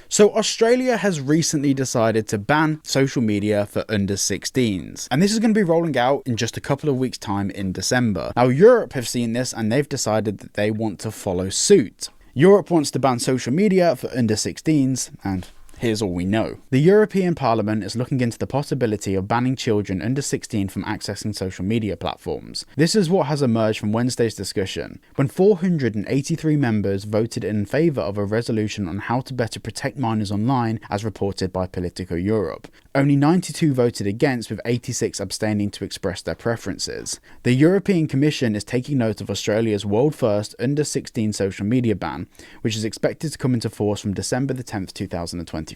So Australia has recently decided to ban social media for under 16s, and this is going to be rolling out in just a couple of weeks' time in December. Now Europe have seen this and they've decided that they want to follow suit. Europe wants to ban social media for under 16s, and here's all we know. The European Parliament is looking into the possibility of banning children under 16 from accessing social media platforms. This is what has emerged from Wednesday's discussion, when 483 members voted in favour of a resolution on how to better protect minors online, as reported by Politico Europe. Only 92 voted against, with 86 abstaining to express their preferences. The European Commission is taking note of Australia's world-first under 16 social media ban, which is expected to come into force from December the 10th, 2025.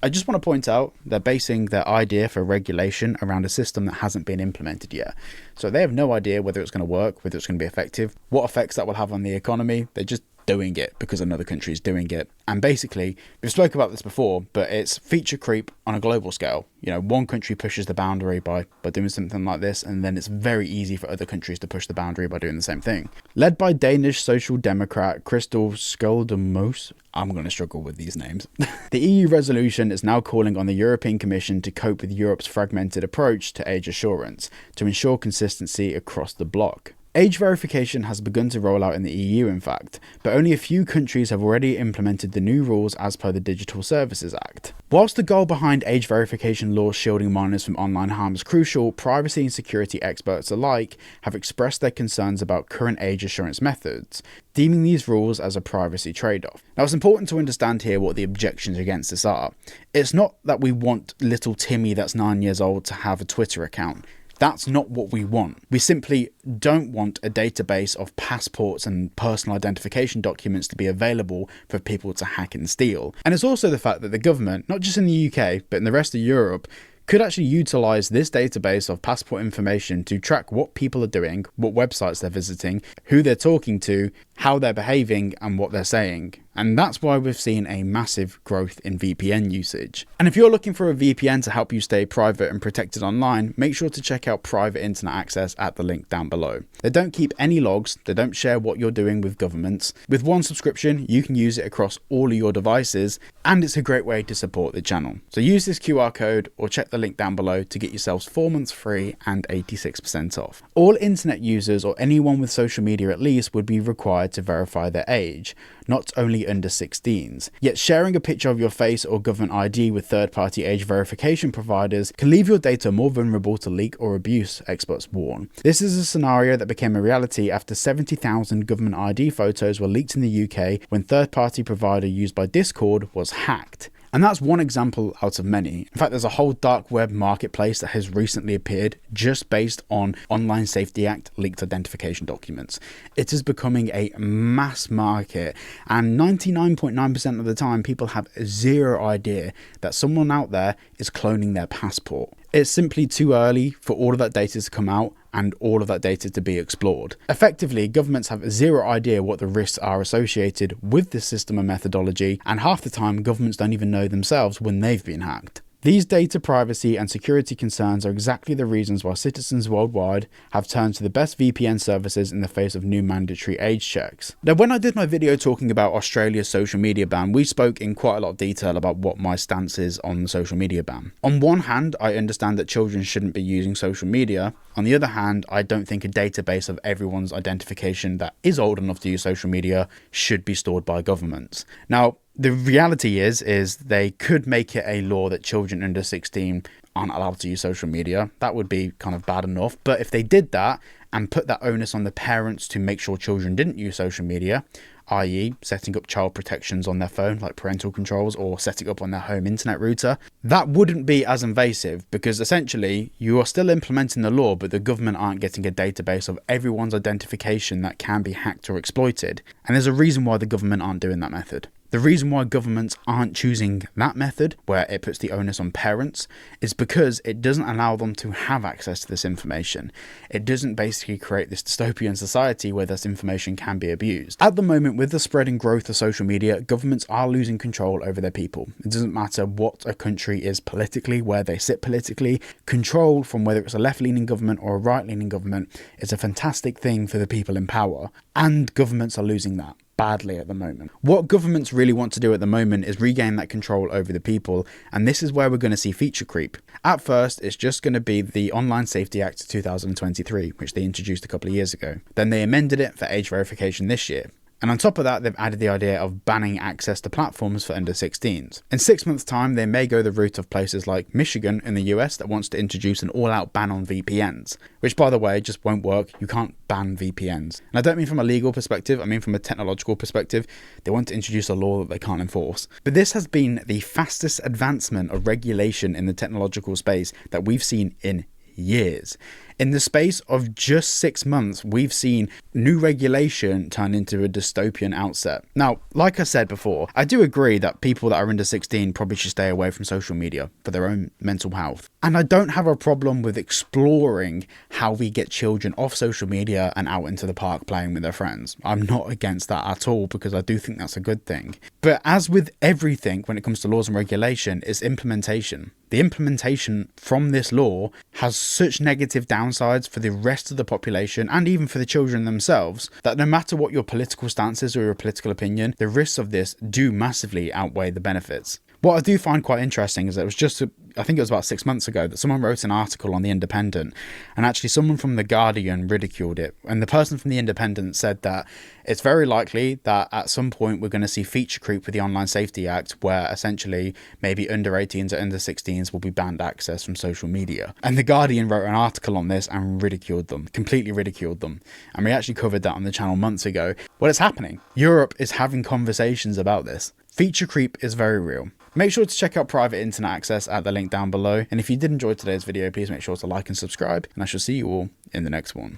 I just want to point out they're basing their idea for regulation around a system that hasn't been implemented yet. So they have no idea whether it's going to work, whether it's going to be effective, what effects that will have on the economy. They're just doing it because another country is doing it. And basically, we've spoken about this before, but it's feature creep on a global scale. You know, one country pushes the boundary by doing something like this, and then it's very easy for other countries to push the boundary by doing the same thing. Led by Danish Social Democrat Crystal Skuldemos, I'm going to struggle with these names. The EU resolution is now calling on the European Commission to cope with Europe's fragmented approach to age assurance to ensure consistency across the bloc. Age verification has begun to roll out in the EU, in fact, but only a few countries have already implemented the new rules as per the Digital Services Act. Whilst the goal behind age verification laws shielding minors from online harm is crucial, privacy and security experts alike have expressed their concerns about current age assurance methods, deeming these rules as a privacy trade-off. Now, it's important to understand here what the objections against this are. It's not that we want little Timmy that's 9 years old to have a Twitter account. That's not what we want. We simply don't want a database of passports and personal identification documents to be available for people to hack and steal. And it's also the fact that the government, not just in the UK, but in the rest of Europe, could actually utilise this database of passport information to track what people are doing, what websites they're visiting, who they're talking to, how they're behaving, and what they're saying. And that's why we've seen a massive growth in VPN usage. And if you're looking for a VPN to help you stay private and protected online, make sure to check out Private Internet Access at the link down below. They don't keep any logs, they don't share what you're doing with governments. With one subscription, you can use it across all of your devices, and it's a great way to support the channel. So use this QR code or check the link down below to get yourselves 4 months free and 86% off. All internet users or anyone with social media at least would be required to verify their age, not only under 16s. Yet sharing a picture of your face or government ID with third-party age verification providers can leave your data more vulnerable to leak or abuse, experts warn. This is a scenario that became a reality after 70,000 government ID photos were leaked in the UK when third-party provider used by Discord was hacked. And that's one example out of many. In fact, there's a whole dark web marketplace that has recently appeared just based on Online Safety Act leaked identification documents. It is becoming a mass market, and 99.9% of the time people have zero idea that someone out there is cloning their passport. It's simply too early for all of that data to come out and all of that data to be explored. Effectively, governments have zero idea what the risks are associated with this system and methodology, and half the time governments don't even know themselves when they've been hacked. These data privacy and security concerns are exactly the reasons why citizens worldwide have turned to the best VPN services in the face of new mandatory age checks. Now, when I did my video talking about Australia's social media ban, we spoke in quite a lot of detail about what my stance is on the social media ban. On one hand, I understand that children shouldn't be using social media. On the other hand, I don't think a database of everyone's identification that is old enough to use social media should be stored by governments. Now, the reality is they could make it a law that children under 16 aren't allowed to use social media. That would be kind of bad enough. But if they did that and put that onus on the parents to make sure children didn't use social media, i.e. setting up child protections on their phone like parental controls or setting up on their home internet router, that wouldn't be as invasive, because essentially you are still implementing the law, but the government aren't getting a database of everyone's identification that can be hacked or exploited. And there's a reason why the government aren't doing that method. The reason why governments aren't choosing that method, where it puts the onus on parents, is because it doesn't allow them to have access to this information. It doesn't basically create this dystopian society where this information can be abused. At the moment, with the spread and growth of social media, governments are losing control over their people. It doesn't matter what a country is politically, where they sit politically. Control, from whether it's a left-leaning government or a right-leaning government, is a fantastic thing for the people in power. And governments are losing that badly at the moment. What governments really want to do at the moment is regain that control over the people, and this is where we're going to see feature creep. At first, it's just going to be the Online Safety Act of 2023, which they introduced a couple of years ago. Then they amended it for age verification this year. And on top of that, they've added the idea of banning access to platforms for under 16s. In 6 months' time, they may go the route of places like Michigan in the US that wants to introduce an all-out ban on VPNs, which, by the way, just won't work. You can't ban VPNs. And I don't mean from a legal perspective, I mean from a technological perspective. They want to introduce a law that they can't enforce. But this has been the fastest advancement of regulation in the technological space that we've seen in years. In the space of just 6 months, we've seen new regulation turn into a dystopian outset. Now, like I said before, I do agree that people that are under 16 probably should stay away from social media for their own mental health. And I don't have a problem with exploring how we get children off social media and out into the park playing with their friends. I'm not against that at all, because I do think that's a good thing. But as with everything when it comes to laws and regulation, it's implementation. The implementation from this law has such negative downsides for the rest of the population and even for the children themselves that no matter what your political stance is or your political opinion, the risks of this do massively outweigh the benefits. What I do find quite interesting is that it was just, I think it was about 6 months ago, that someone wrote an article on The Independent, and actually someone from The Guardian ridiculed it. And the person from The Independent said that it's very likely that at some point we're going to see feature creep with the Online Safety Act, where essentially maybe under 18s or under 16s will be banned access from social media. And The Guardian wrote an article on this and ridiculed them, completely ridiculed them. And we actually covered that on the channel months ago. Well, it's happening. Europe is having conversations about this. Feature creep is very real. Make sure to check out private internet access at the link down below. And if you did enjoy today's video, please make sure to like and subscribe. And I shall see you all in the next one.